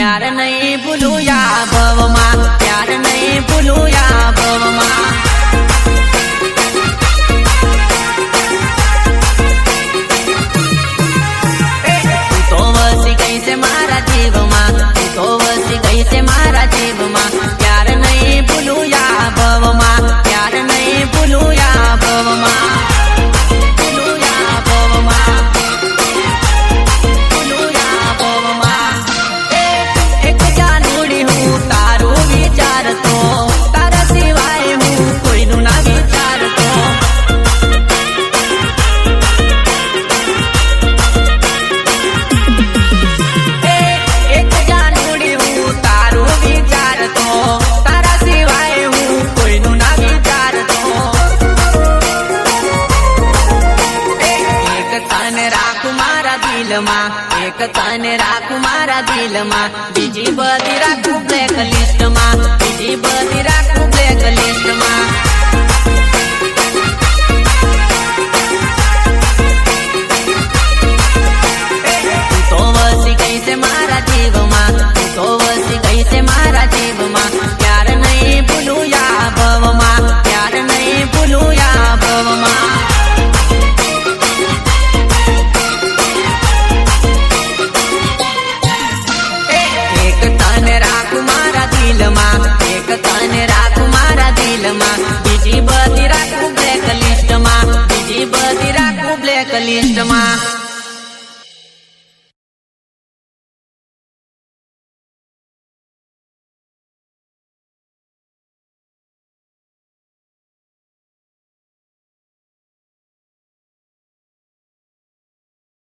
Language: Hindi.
प्यार नहीं भूलू या भव माँ, प्यार नहीं भूलू या भव माँ। तू तो वसी गई से मारा जीव माँ, तू तो वसी गई से मारा जीव माँ। प्यार नहीं भूलू या भव माँ, प्यार नहीं भूलू या भव माँ। एक तने राखू मारा दिल में, बीजी बधी राखू ब्लैक लिस्ट में, बीजी बधी राखू ब्लैक लिस्ट में।